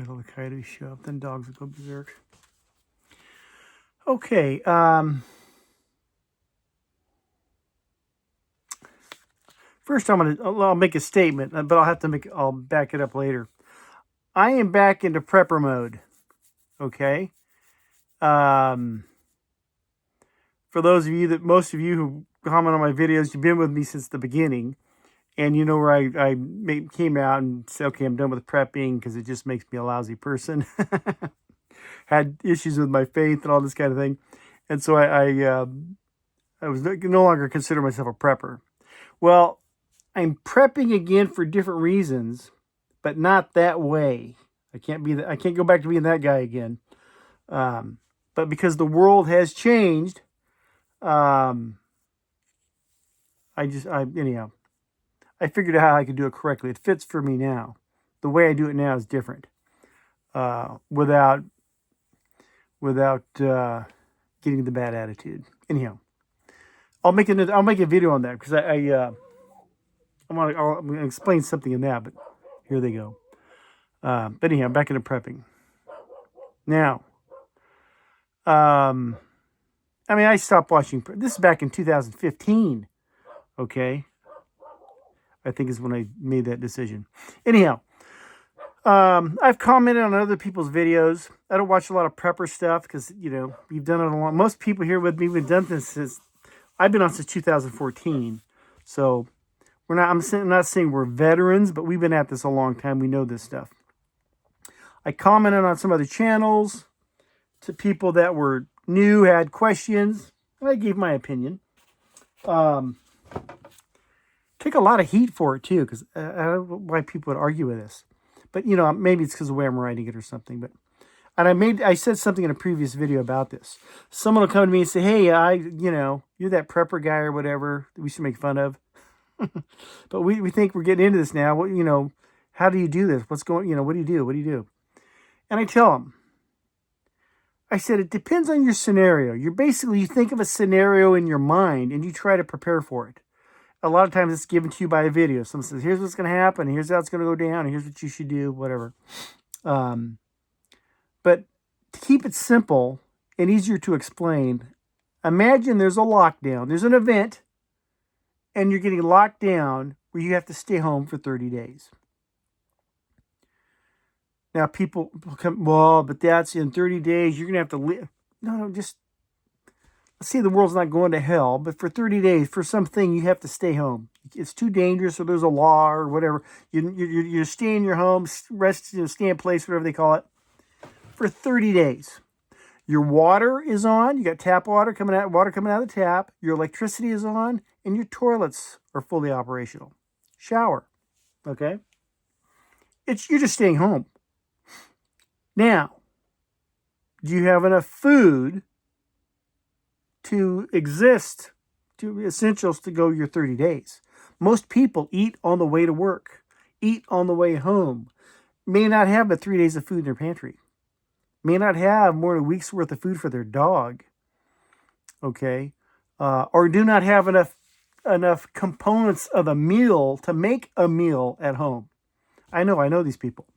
Wait till the coyotes show up, then dogs will go berserk. Okay. First, I'll make a statement, but I'll back it up later. I am back into prepper mode. Okay. For those of you most of you who comment on my videos, you've been with me since the beginning, and you know where I came out and said, okay, I'm done with prepping because it just makes me a lousy person. Had issues with my faith and all this kind of thing, and so I was no longer consider myself a prepper. Well, I'm prepping again for different reasons, but not that way. I can't go back to being that guy again. But because the world has changed, anyhow, I figured out how I could do it correctly. It fits for me now. The way I do it now is different. Without getting the bad attitude. Anyhow, I'll make a video on that because I'm going to explain something in that, but here they go. But anyhow, back into prepping. Now, I stopped watching. This is back in 2015. Okay. I think is when I made that decision. Anyhow, I've commented on other people's videos. I don't watch a lot of prepper stuff because, we've done it a lot. Most people here with me, we've done this since, I've been on since 2014. So I'm not saying we're veterans, but we've been at this a long time. We know this stuff. I commented on some other channels to people that were new, had questions, and I gave my opinion. Take a lot of heat for it too, because I don't know why people would argue with this. But maybe it's because of the way I'm writing it or something. And I said something in a previous video about this. Someone will come to me and say, "Hey, you're that prepper guy or whatever that we should make fun of." But we think we're getting into this now. What how do you do this? What's going? What do you do? What do you do? And I tell them. I said it depends on your scenario. You think of a scenario in your mind and you try to prepare for it. A lot of times it's given to you by a video. Someone says, here's what's going to happen. Here's how it's going to go down. And here's what you should do, whatever. But to keep it simple and easier to explain, imagine there's a lockdown. There's an event and you're getting locked down where you have to stay home for 30 days. Now people come, well, but that's in 30 days. You're going to have to live. No, just let's say the world's not going to hell, but for 30 days, for something, you have to stay home. It's too dangerous, or there's a law or whatever. You stay in your home, rest, stay in place, whatever they call it, for 30 days. Your water is on. You got tap water coming out of the tap. Your electricity is on, and your toilets are fully operational. Shower, okay? You're just staying home. Now, do you have enough food to exist, to essentials to go your 30 days? Most people eat on the way to work, eat on the way home, may not have but 3 days of food in their pantry, may not have more than a week's worth of food for their dog, okay? Or do not have enough components of a meal to make a meal at home. I know these people.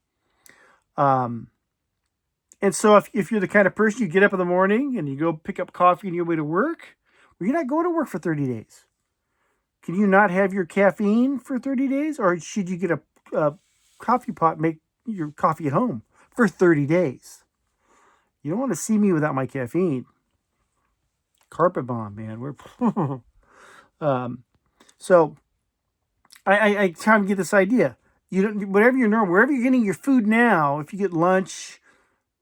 And so if you're the kind of person, you get up in the morning and you go pick up coffee on your way to work, well, you're not going to work for 30 days. Can you not have your caffeine for 30 days? Or should you get a coffee pot, make your coffee at home for 30 days? You don't want to see me without my caffeine. Carpet bomb, man. So I try to get this idea. Whatever you're normal, wherever you're getting your food now, if you get lunch,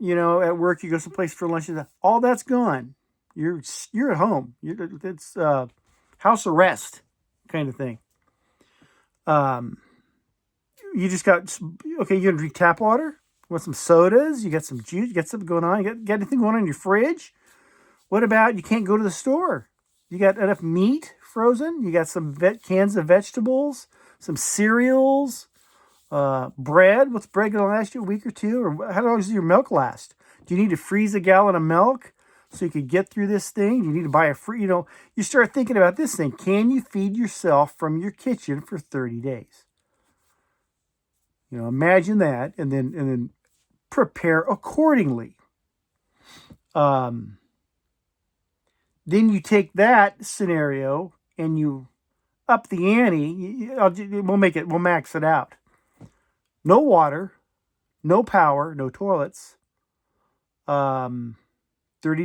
at work, you go someplace for lunch, all that's gone. You're at home. It's house arrest kind of thing. You just got, okay, you're going to drink tap water? You want some sodas? You got some juice? You got something going on? You got anything going on in your fridge? What about you can't go to the store? You got enough meat frozen? You got some cans of vegetables? Some cereals? Bread? What's bread going to last you, a week or two? Or how long does your milk last? Do you need to freeze a gallon of milk so you could get through this thing? Do you need to buy you start thinking about this thing. Can you feed yourself from your kitchen for 30 days? Imagine that, and then prepare accordingly. Then you take that scenario and you up the ante. We'll max it out. No water, no power, no toilets. 30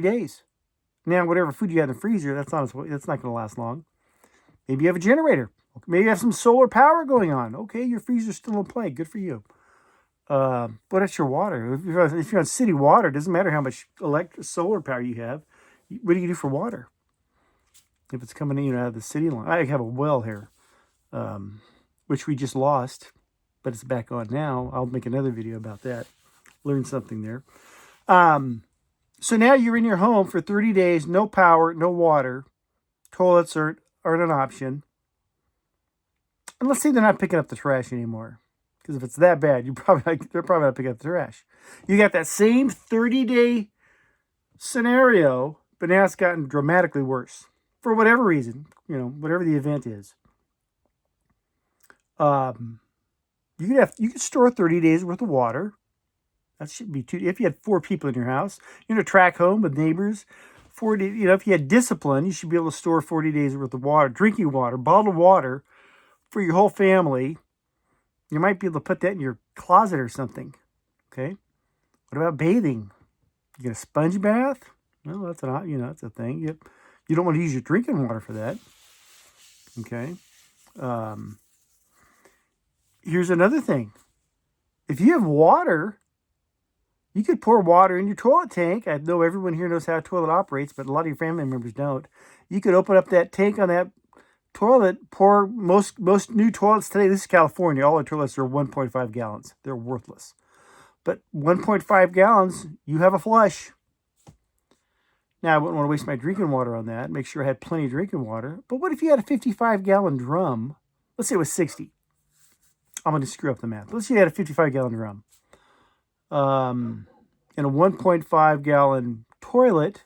days. Now, whatever food you have in the freezer, that's not going to last long. Maybe you have a generator. Maybe you have some solar power going on. Okay, your freezer's still in play. Good for you. But that's your water. If you're on city water, it doesn't matter how much solar power you have. What do you do for water? If it's coming in out of the city line. I have a well here, which we just lost, but it's back on now. I'll make another video about that. Learn something there. So now you're in your home for 30 days, no power, no water. Toilets aren't an option. And let's say they're not picking up the trash anymore. Because if it's that bad, they're probably not picking up the trash. You got that same 30-day scenario, but now it's gotten dramatically worse. For whatever reason, whatever the event is. You could store 30 days worth of water. That should be if you had 4 people in your house, track home with neighbors. 40, if you had discipline, you should be able to store 40 days worth of water, drinking water, bottled water for your whole family. You might be able to put that in your closet or something. Okay. What about bathing? You get a sponge bath? Well, that's a thing. You don't want to use your drinking water for that. Okay. Here's another thing. If you have water, you could pour water in your toilet tank. I know everyone here knows how a toilet operates, but a lot of your family members don't. You could open up that tank on that toilet, pour most new toilets today. This is California. All the toilets are 1.5 gallons. They're worthless. But 1.5 gallons, you have a flush. Now, I wouldn't want to waste my drinking water on that. Make sure I had plenty of drinking water. But what if you had a 55-gallon drum? Let's say it was 60. I'm going to screw up the math. Let's say you had a 55-gallon drum. And a 1.5-gallon toilet.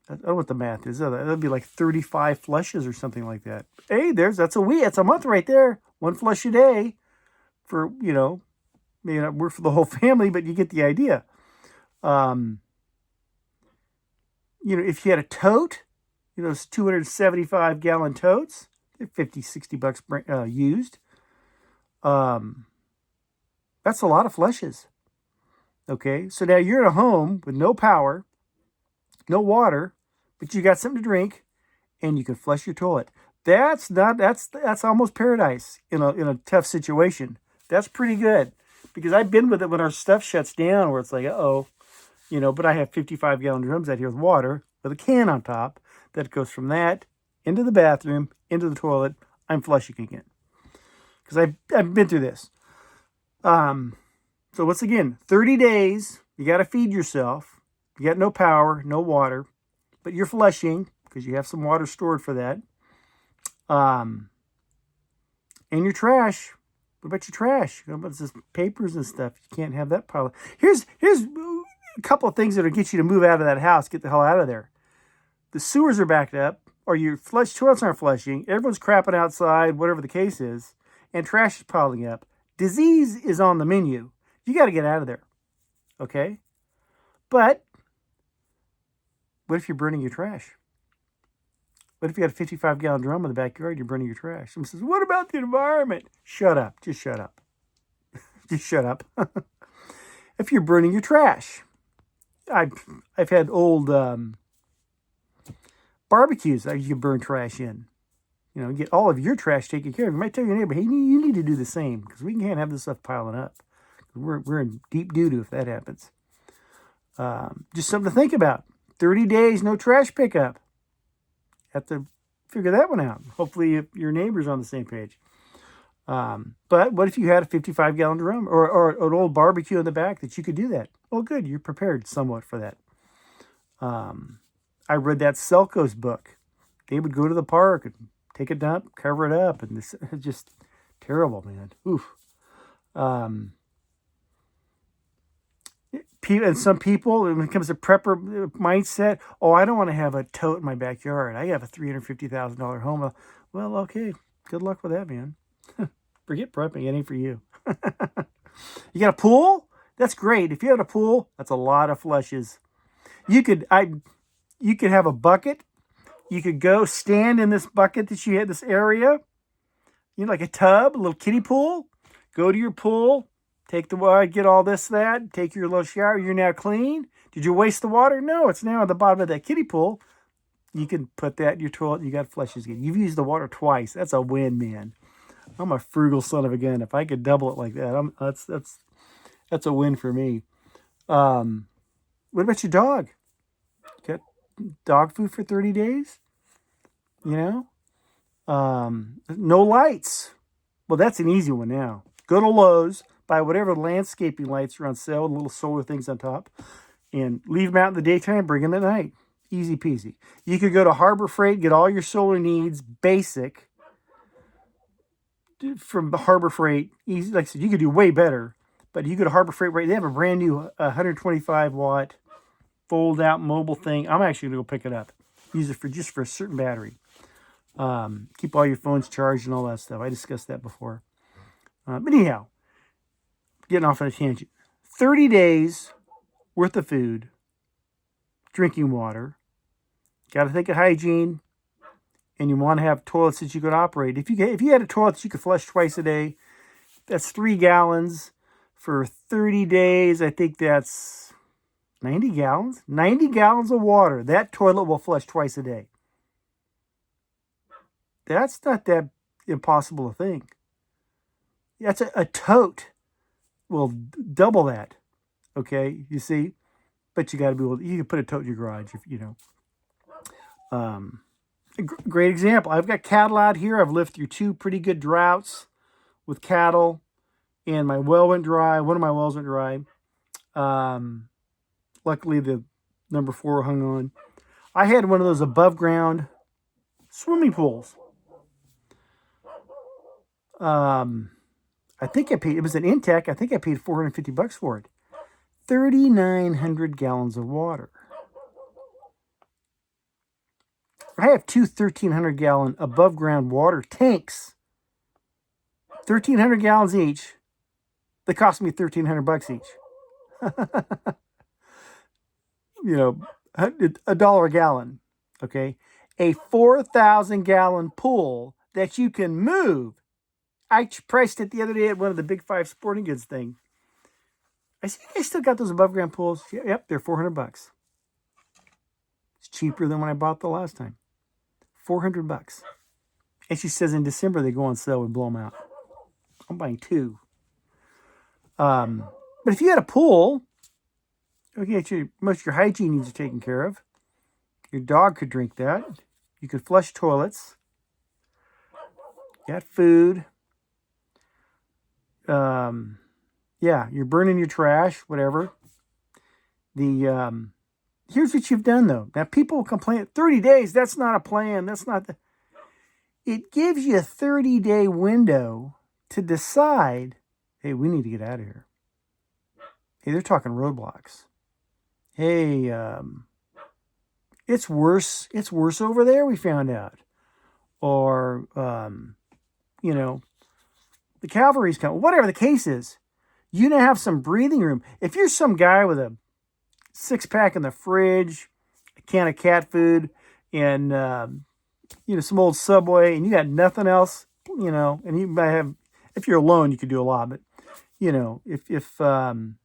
I don't know what the math is. That'd be like 35 flushes or something like that. Hey, that's a week. That's a month right there. 1 flush a day for, may not work for the whole family, but you get the idea. If you had a tote, it's 275-gallon totes. They're $50-$60 used. That's a lot of flushes. Okay, so now you're in a home with no power, no water, but you got something to drink, and you can flush your toilet. That's almost paradise in a tough situation. That's pretty good, because I've been with it when our stuff shuts down, where it's like, but I have 55-gallon drums out here with water with a can on top that goes from that into the bathroom, into the toilet. I'm flushing again, because I've been through this. So once again, 30 days, you got to feed yourself. You got no power, no water, but you're flushing because you have some water stored for that. And your trash. What about your trash? What about this papers and stuff? You can't have that pile. Here's a couple of things that'll get you to move out of that house. Get the hell out of there. The sewers are backed up, or your toilets aren't flushing. Everyone's crapping outside, whatever the case is, and trash is piling up. Disease is on the menu. You got to get out of there. Okay? But what if you're burning your trash? What if you got a 55-gallon drum in the backyard, you're burning your trash? Someone says, what about the environment? Shut up. Just shut up. Just shut up. If you're burning your trash. I've had old barbecues that you can burn trash in. Get all of your trash taken care of. You might tell your neighbor, hey, you need to do the same, because we can't have this stuff piling up. We're in deep doo-doo if that happens. Just something to think about. 30 days, no trash pickup. Have to figure that one out. Hopefully your neighbor's on the same page. But what if you had a 55-gallon drum or an old barbecue in the back that you could do that? Well, good. You're prepared somewhat for that. I read that Selko's book. They would go to the park and take a dump, cover it up, and this is just terrible, man. Oof. And some people, when it comes to prepper mindset, I don't want to have a tote in my backyard. I have a $350,000 home. Well, okay. Good luck with that, man. Forget prepping. It ain't for you. You got a pool? That's great. If you had a pool, that's a lot of flushes. You could have a bucket. You could go stand in this bucket that you had, this area, like a tub, a little kiddie pool. Go to your pool, take the water, get all this, that, take your little shower. You're now clean. Did you waste the water? No, it's now at the bottom of that kiddie pool. You can put that in your toilet and you got flushes again. You've used the water twice. That's a win, man. I'm a frugal son of a gun. If I could double it like that, that's a win for me. What about your dog? Got dog food for 30 days? No lights. Well, that's an easy one now. Go to Lowe's, buy whatever landscaping lights are on sale, little solar things on top, and leave them out in the daytime, bring them at night. Easy peasy. You could go to Harbor Freight, get all your solar needs basic from the Harbor Freight. Easy, like I said, you could do way better, but you go to Harbor Freight, right? They have a brand new 125 watt fold out mobile thing. I'm actually gonna go pick it up. Use it for a certain battery. Keep all your phones charged and all that stuff. I discussed that before. But anyhow, getting off on a tangent. 30 days worth of food, drinking water. Got to think of hygiene, and you want to have toilets that you could operate. If you had a toilet that you could flush twice a day, that's 3 gallons for 30 days. I think that's 90 gallons. 90 gallons of water. That toilet will flush twice a day. That's not that impossible a thing. That's a tote will double that. Okay, you see, but you got to be able. You can put a tote in your garage if you know. A great example. I've got cattle out here. I've lived through 2 pretty good droughts with cattle, and my well went dry. One of my wells went dry. Luckily, the number 4 hung on. I had one of those above ground swimming pools. I think I paid. It was an Intech. I think I paid $450 for it. 3,900 gallons of water. I have 2 1,300 gallon above ground water tanks. 1,300 gallons each. They cost me $1,300 each. $1 a gallon. Okay, a 4,000 gallon pool that you can move. I priced it the other day at one of the Big 5 sporting goods thing. I see you guys still got those above ground pools. Yep, they're $400. It's cheaper than when I bought the last time. $400. And she says in December they go on sale and blow them out. I'm buying 2. But if you had a pool, okay, most of your hygiene needs are taken care of. Your dog could drink that. You could flush toilets. You got food. You're burning your trash, whatever. Here's what you've done, though. Now, people complain, 30 days, that's not a plan. It gives you a 30-day window to decide, hey, we need to get out of here. Hey, they're talking roadblocks. Hey, it's worse. It's worse over there, we found out. Or, the cavalry's coming. Whatever the case is, you now have some breathing room. If you're some guy with a 6-pack in the fridge, a can of cat food, and some old Subway, and you got nothing else, and you might have, if you're alone, you could do a lot, but if you don't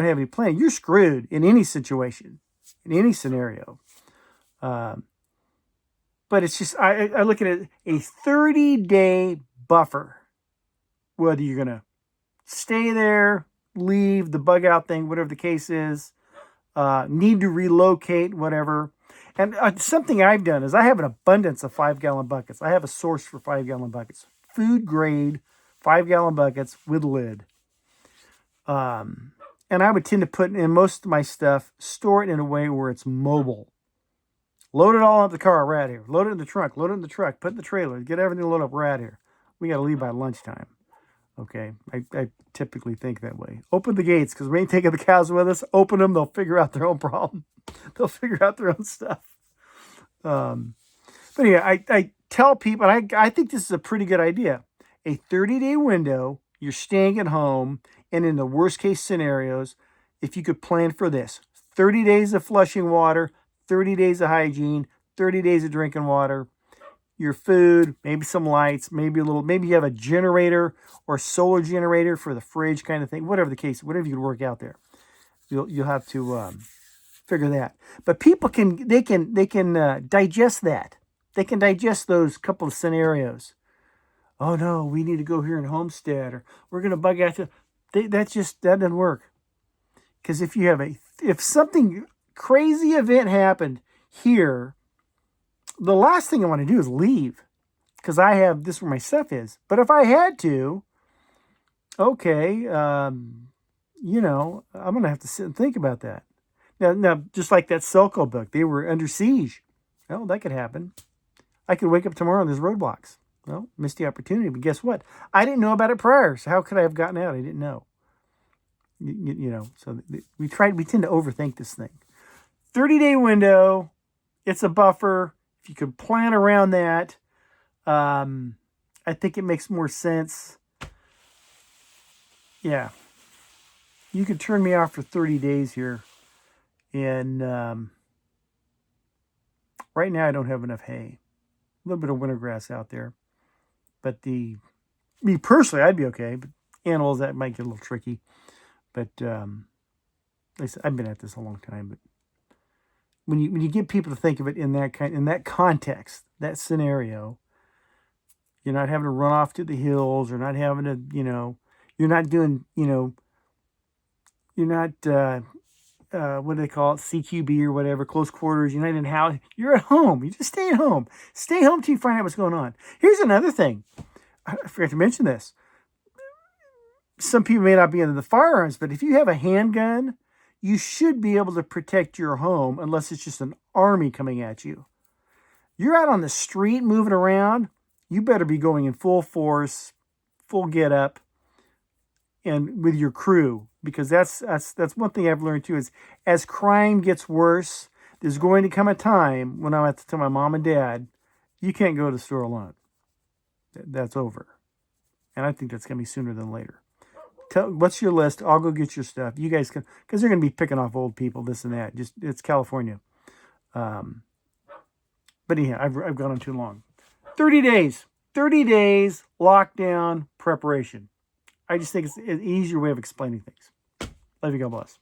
have any plan, you're screwed in any situation, in any scenario. But it's just I look at it, a 30-day buffer. Whether you're going to stay there, leave, the bug out thing, whatever the case is, need to relocate, whatever. And something I've done is I have an abundance of 5-gallon buckets. I have a source for 5-gallon buckets. Food grade 5-gallon buckets with lid. And I would tend to put in most of my stuff, store it in a way where it's mobile. Load it all up the car, right here. Load it in the trunk, put it in the trailer, get everything loaded up right here. We got to leave by lunchtime. Okay, I typically think that way. Open the gates, because we ain't taking the cows with us. Open them, they'll figure out their own problem. They'll figure out their own stuff. But yeah, I tell people, and I think this is a pretty good idea. A 30-day window you're staying at home, and in the worst case scenarios, if you could plan for this, 30 days of flushing water, 30 days of hygiene, 30 days of drinking water, your food, maybe some lights, maybe maybe you have a generator or solar generator for the fridge kind of thing, whatever the case, whatever you can work out there. You'll have to figure that. But people can digest that. They can digest those couple of scenarios. Oh no, we need to go here and homestead, or we're going to bug out to. That doesn't work. Because if something crazy event happened here, the last thing I want to do is leave, because I have this where my stuff is. But if I had to, okay, I'm going to have to sit and think about that. Now, just like that Selco book, they were under siege. Well, that could happen. I could wake up tomorrow and there's roadblocks. Well, missed the opportunity. But guess what? I didn't know about it prior. So how could I have gotten out? I didn't know. So we tend to overthink this thing. 30-day window. It's a buffer. If you could plan around that, I think it makes more sense. Yeah. You could turn me off for 30 days here. And right now I don't have enough hay. A little bit of winter grass out there. But me personally, I'd be okay. But animals, that might get a little tricky. But I've been at this a long time. But when you get people to think of it in that context, that scenario, you're not having to run off to the hills, or not having to, you're not doing, you're not what do they call it, CQB or whatever, close quarters. You're not in house. You're at home. You just stay at home. Stay home till you find out what's going on. Here's another thing. I forgot to mention this. Some people may not be into the firearms, but if you have a handgun, you should be able to protect your home, unless it's just an army coming at you. You're out on the street moving around, you better be going in full force, full get up, and with your crew, because that's one thing I've learned too, is as crime gets worse, there's going to come a time when I have to tell my mom and dad, you can't go to the store alone. That's over. And I think that's going to be sooner than later. What's your list? I'll go get your stuff. You guys can, because they're going to be picking off old people, this and that. It's California. But anyhow, I've gone on too long. 30 days. 30 days lockdown preparation. I just think it's an easier way of explaining things. Love you. God bless.